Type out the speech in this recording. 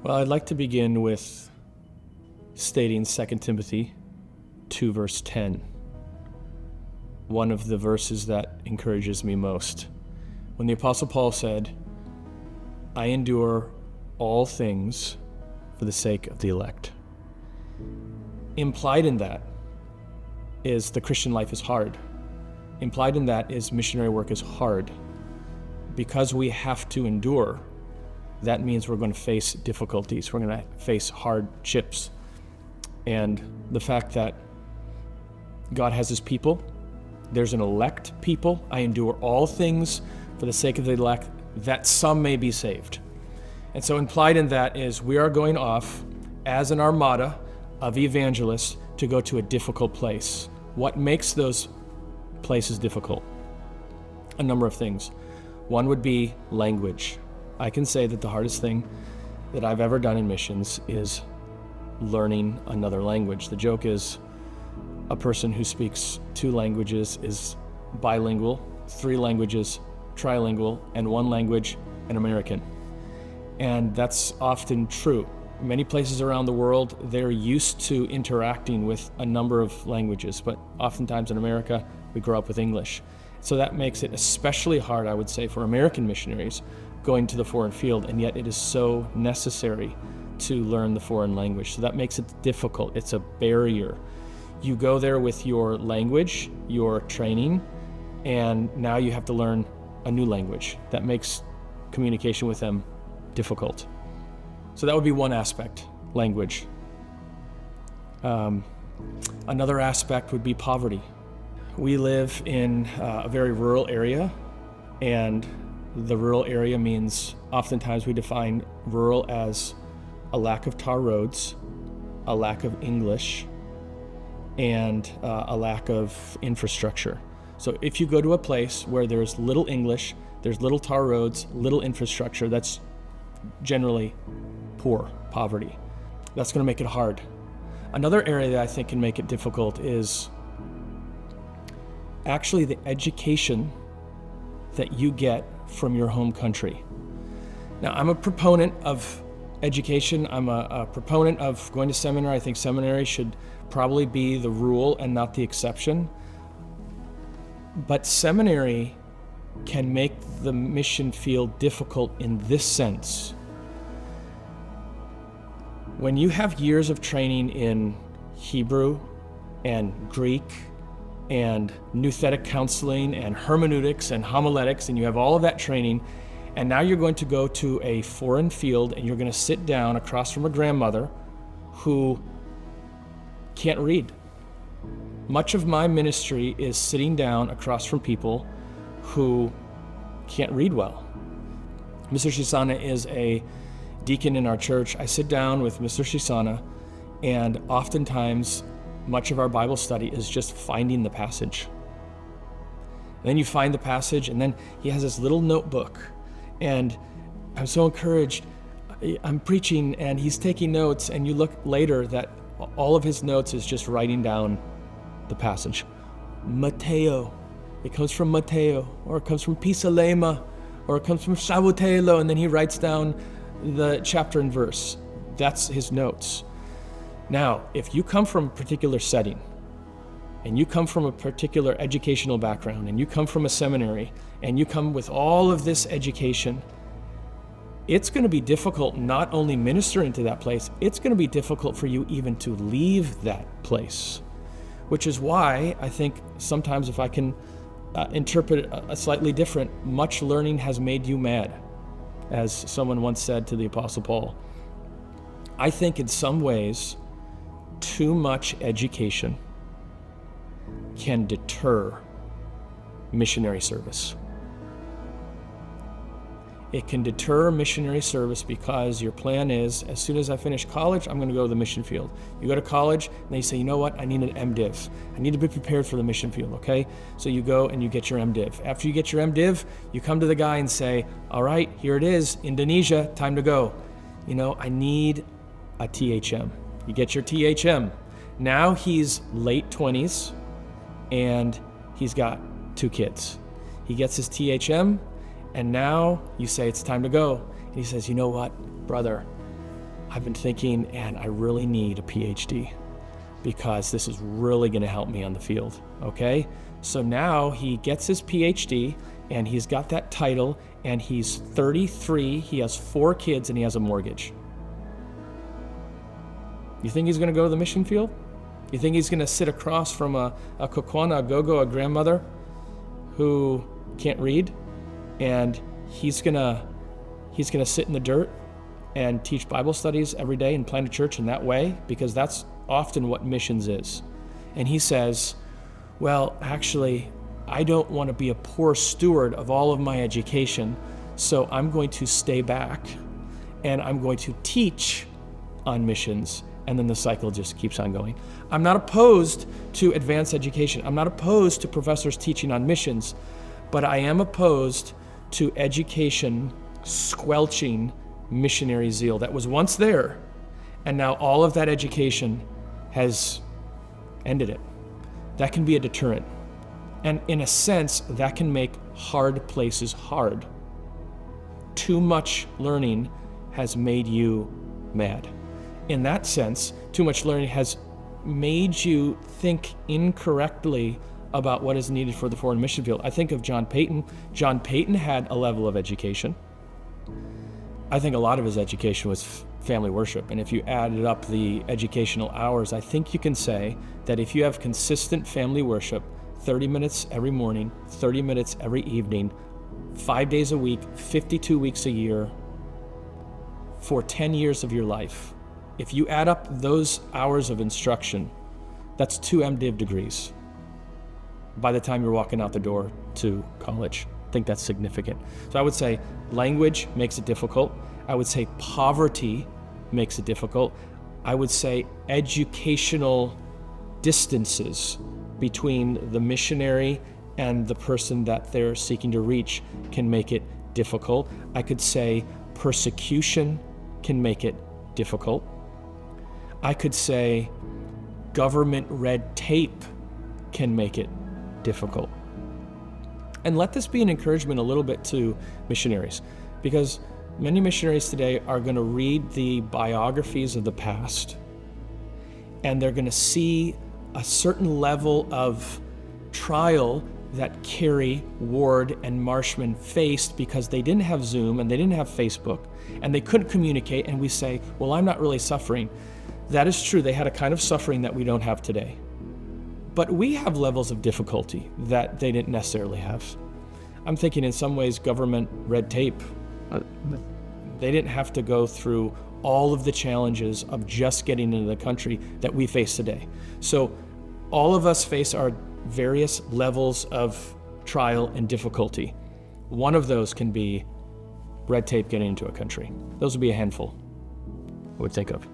Well, I'd like to begin with stating 2 Timothy 2 verse 10, one of the verses that encourages me most. When the Apostle Paul said, "I endure all things for the sake of the elect." Implied in that is the Christian life is hard. Implied in that is missionary work is hard. Because we have to endure, that means we're going to face difficulties. We're going to face hardships. And the fact that God has his people, there's an elect people. I endure all things for the sake of the elect, that some may be saved. And so implied in that is we are going off as an armada of evangelists to go to a difficult place. What makes those places difficult? A number of things. One would be language. I can say that the hardest thing that I've ever done in missions is learning another language. The joke is a person who speaks 2 languages is bilingual, 3 languages trilingual, and 1 language an American. And that's often true. Many places around the world, they're used to interacting with a number of languages, but oftentimes in America, we grow up with English. So that makes it especially hard, I would say, for American missionaries going to the foreign field, and yet it is so necessary to learn the foreign language. So that makes it difficult. It's a barrier. You go there with your language, your training, and now you have to learn a new language. That makes communication with them difficult. So that would be one aspect, language. Another aspect would be poverty. We live in a very rural area, and the rural area means oftentimes we define rural as a lack of tar roads, a lack of English, and a lack of infrastructure. So if you go to a place where there's little English, there's little tar roads, little infrastructure, that's generally poor, poverty. That's going to make it hard. Another area that I think can make it difficult is actually the education that you get from your home country. Now, I'm a proponent of education. I'm a proponent of going to seminary. I think seminary should probably be the rule and not the exception. But seminary can make the mission field difficult in this sense. When you have years of training in Hebrew and Greek and nouthetic counseling and hermeneutics and homiletics, and you have all of that training, and now you're going to go to a foreign field and you're going to sit down across from a grandmother who can't read. Much of my ministry is sitting down across from people who can't read well. Mr. Shisana is a deacon in our church. I sit down with Mr. Shisana, and oftentimes much of our Bible study is just finding the passage. And then you find the passage, and then he has this little notebook, and I'm so encouraged. I'm preaching, and he's taking notes, and you look later that all of his notes is just writing down the passage. Mateo, it comes from Mateo, or it comes from Pisalema, or it comes from Shabutelo, and then he writes down the chapter and verse. That's his notes. Now, if you come from a particular setting, and you come from a particular educational background, and you come from a seminary, and you come with all of this education, it's going to be difficult not only ministering to that place, it's going to be difficult for you even to leave that place. Which is why I think sometimes, if I can interpret a slightly different, much learning has made you mad, as someone once said to the Apostle Paul. I think in some ways, too much education can deter missionary service. It can deter missionary service because your plan is, as soon as I finish college, I'm going to go to the mission field. You go to college, and they say, you know what, I need an MDiv. I need to be prepared for the mission field, okay? So you go and you get your MDiv. After you get your MDiv, you come to the guy and say, all right, here it is, Indonesia, time to go. You know, I need a THM. You get your THM. Now he's late 20s, and he's got 2 kids. He gets his THM, and now you say it's time to go. And he says, you know what, brother, I've been thinking, and I really need a PhD because this is really going to help me on the field, okay? So now he gets his PhD, and he's got that title, and he's 33, he has 4 kids, and he has a mortgage. You think he's going to go to the mission field? You think he's going to sit across from a Kukwana, a Gogo, a grandmother who can't read, and he's going to sit in the dirt and teach Bible studies every day and plant a church in that way? Because that's often what missions is. And he says, well, actually, I don't want to be a poor steward of all of my education, so I'm going to stay back and I'm going to teach on missions. And then the cycle just keeps on going. I'm not opposed to advanced education. I'm not opposed to professors teaching on missions, but I am opposed to education squelching missionary zeal that was once there, and now all of that education has ended it. That can be a deterrent. And in a sense, that can make hard places hard. Too much learning has made you mad. In that sense, too much learning has made you think incorrectly about what is needed for the foreign mission field. I think of John Paton. John Paton had a level of education. I think a lot of his education was family worship. And if you added up the educational hours, I think you can say that if you have consistent family worship, 30 minutes every morning, 30 minutes every evening, 5 days a week, 52 weeks a year, for 10 years of your life, if you add up those hours of instruction, that's 2 MDiv degrees by the time you're walking out the door to college. I think that's significant. So I would say language makes it difficult. I would say poverty makes it difficult. I would say educational distances between the missionary and the person that they're seeking to reach can make it difficult. I could say persecution can make it difficult. I could say government red tape can make it difficult. And let this be an encouragement a little bit to missionaries, because many missionaries today are going to read the biographies of the past, and they're going to see a certain level of trial that Carey, Ward, and Marshman faced because they didn't have Zoom and they didn't have Facebook and they couldn't communicate, and we say, well, I'm not really suffering. That is true. They had a kind of suffering that we don't have today. But we have levels of difficulty that they didn't necessarily have. I'm thinking in some ways government red tape. They didn't have to go through all of the challenges of just getting into the country that we face today. So all of us face our various levels of trial and difficulty. One of those can be red tape getting into a country. Those would be a handful I would think of.